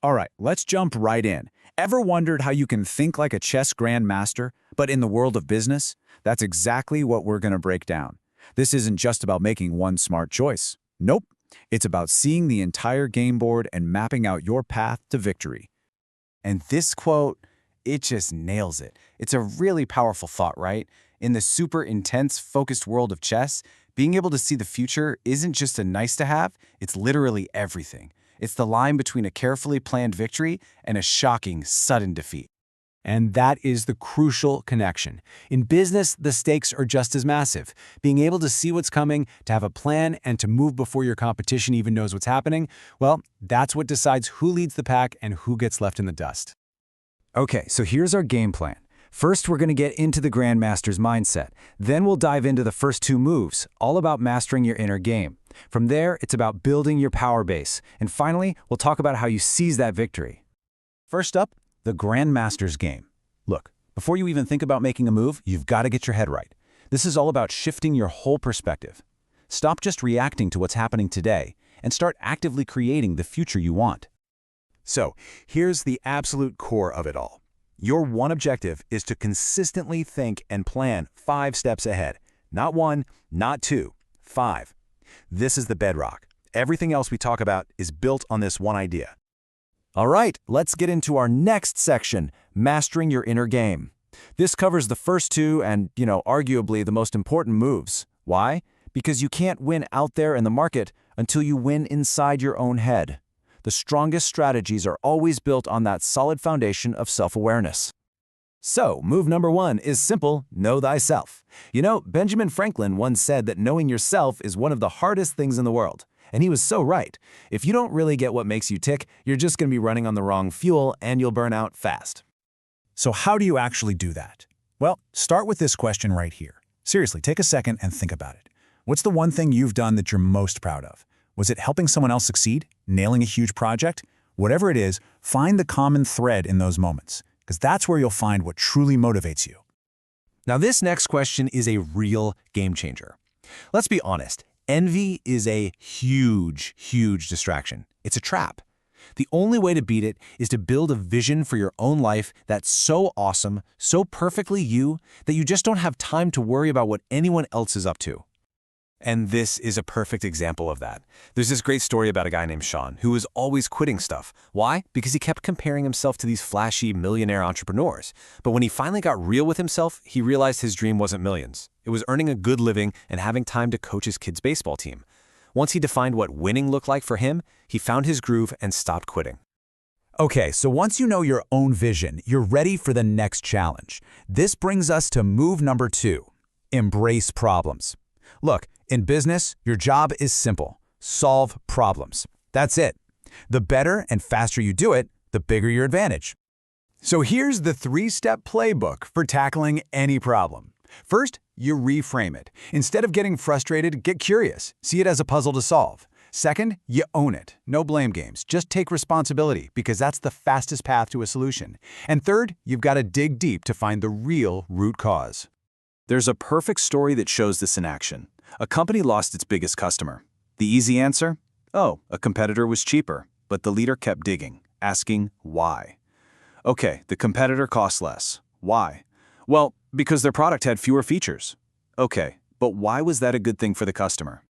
All right, let's jump right in. Ever wondered how you can think like a chess grandmaster, but in the world of business? That's exactly what we're going to break down. This isn't just about making one smart choice. Nope. It's about seeing the entire game board and mapping out your path to victory. And this quote, it just nails it. It's a really powerful thought, right? In the super intense, focused world of chess, being able to see the future isn't just a nice to have, it's literally everything. It's the line between a carefully planned victory and a shocking, sudden defeat. And that is the crucial connection. In business, the stakes are just as massive. Being able to see what's coming, to have a plan, and to move before your competition even knows what's happening, well, that's what decides who leads the pack and who gets left in the dust. Okay, so here's our game plan. First, we're going to get into the Grandmaster's mindset. Then we'll dive into the first two moves, all about mastering your inner game. From there, it's about building your power base. And finally, we'll talk about how you seize that victory. First up, the Grandmaster's game. Look, before you even think about making a move, you've got to get your head right. This is all about shifting your whole perspective. Stop just reacting to what's happening today and start actively creating the future you want. So, here's the absolute core of it all. Your one objective is to consistently think and plan 5 steps ahead. Not 1, not 2, 5. This is the bedrock. Everything else we talk about is built on this one idea. All right, let's get into our next section, mastering your inner game. This covers the first two and, arguably the most important moves. Why? Because you can't win out there in the market until you win inside your own head. The strongest strategies are always built on that solid foundation of self-awareness. So, move number 1 is simple, know thyself. Benjamin Franklin once said that knowing yourself is one of the hardest things in the world. And he was so right. If you don't really get what makes you tick, you're just going to be running on the wrong fuel and you'll burn out fast. So how do you actually do that? Well, start with this question right here. Seriously, take a second and think about it. What's the one thing you've done that you're most proud of? Was it helping someone else succeed? Nailing a huge project? Whatever it is, find the common thread in those moments, because that's where you'll find what truly motivates you. Now, this next question is a real game changer. Let's be honest. Envy is a huge, huge distraction. It's a trap. The only way to beat it is to build a vision for your own life that's so awesome, so perfectly you, that you just don't have time to worry about what anyone else is up to. And this is a perfect example of that. There's this great story about a guy named Sean who was always quitting stuff. Why? Because he kept comparing himself to these flashy millionaire entrepreneurs. But when he finally got real with himself, he realized his dream wasn't millions. It was earning a good living and having time to coach his kids' baseball team. Once he defined what winning looked like for him, he found his groove and stopped quitting. Okay, so once you know your own vision, you're ready for the next challenge. This brings us to move number 2, embrace problems. Look, in business, your job is simple. Solve problems. That's it. The better and faster you do it, the bigger your advantage. So here's the 3-step playbook for tackling any problem. First, you reframe it. Instead of getting frustrated, get curious. See it as a puzzle to solve. Second, you own it. No blame games. Just take responsibility because that's the fastest path to a solution. And third, you've got to dig deep to find the real root cause. There's a perfect story that shows this in action. A company lost its biggest customer. The easy answer? Oh, a competitor was cheaper, but the leader kept digging, asking why. Okay, the competitor cost less. Why? Well, because their product had fewer features. Okay, but why was that a good thing for the customer?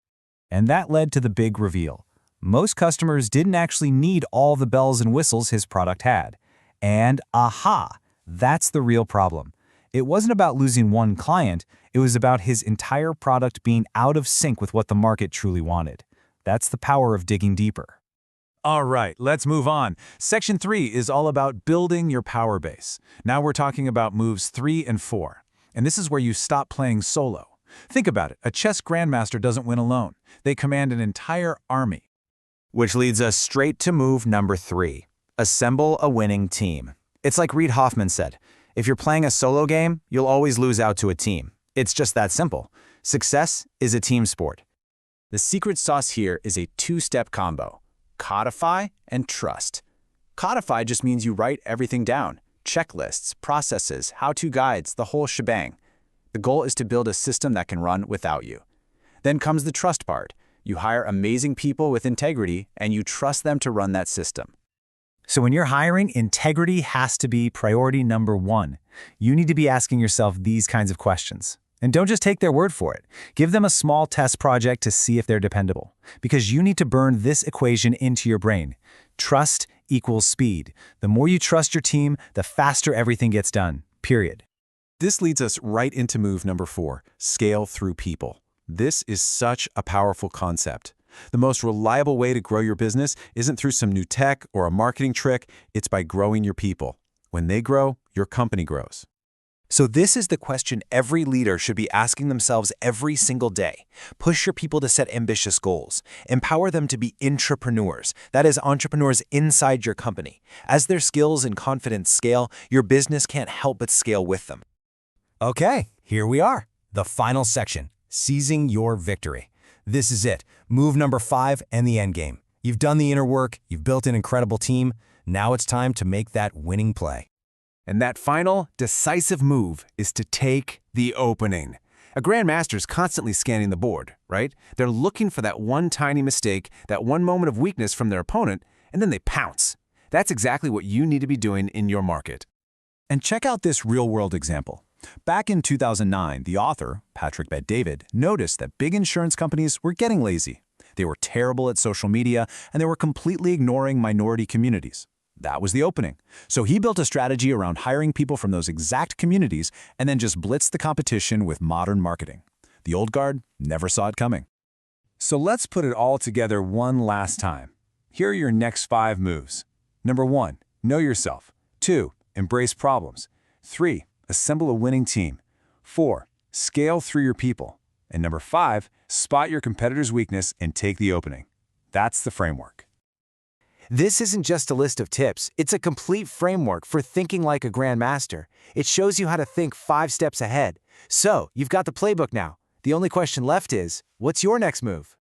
And that led to the big reveal. Most customers didn't actually need all the bells and whistles his product had. And aha, that's the real problem. It wasn't about losing one client, it was about his entire product being out of sync with what the market truly wanted. That's the power of digging deeper. All right, let's move on. Section 3 is all about building your power base. Now we're talking about moves 3 and 4. And this is where you stop playing solo. Think about it, a chess grandmaster doesn't win alone. They command an entire army. Which leads us straight to move number 3. Assemble a winning team. It's like Reid Hoffman said, if you're playing a solo game, you'll always lose out to a team. It's just that simple. Success is a team sport. The secret sauce here is a 2-step combo. Codify and trust. Codify just means you write everything down. Checklists, processes, how-to guides, the whole shebang. The goal is to build a system that can run without you. Then comes the trust part. You hire amazing people with integrity and you trust them to run that system. So when you're hiring, integrity has to be priority number one. You need to be asking yourself these kinds of questions. And don't just take their word for it. Give them a small test project to see if they're dependable. Because you need to burn this equation into your brain. Trust equals speed. The more you trust your team, the faster everything gets done. Period. This leads us right into move number 4, scale through people. This is such a powerful concept. The most reliable way to grow your business isn't through some new tech or a marketing trick, it's by growing your people. When they grow, your company grows. So this is the question every leader should be asking themselves every single day. Push your people to set ambitious goals. Empower them to be intrapreneurs, that is, entrepreneurs inside your company. As their skills and confidence scale, your business can't help but scale with them. Okay, here we are. The final section, seizing your victory. This is it, move number 5 and the end game. You've done the inner work, you've built an incredible team. Now it's time to make that winning play. And that final, decisive move is to take the opening. A Grandmaster is constantly scanning the board, right? They're looking for that one tiny mistake, that one moment of weakness from their opponent, and then they pounce. That's exactly what you need to be doing in your market. And check out this real-world example. Back in 2009, the author, Patrick Bet-David, noticed that big insurance companies were getting lazy. They were terrible at social media, and they were completely ignoring minority communities. That was the opening. So he built a strategy around hiring people from those exact communities and then just blitzed the competition with modern marketing. The old guard never saw it coming. So let's put it all together one last time. Here are your next 5 moves. Number 1, know yourself. 2, embrace problems. 3, assemble a winning team. 4, scale through your people. And number 5, spot your competitor's weakness and take the opening. That's the framework. This isn't just a list of tips, it's a complete framework for thinking like a Grandmaster. It shows you how to think 5 steps ahead. So, you've got the playbook now. The only question left is, what's your next move?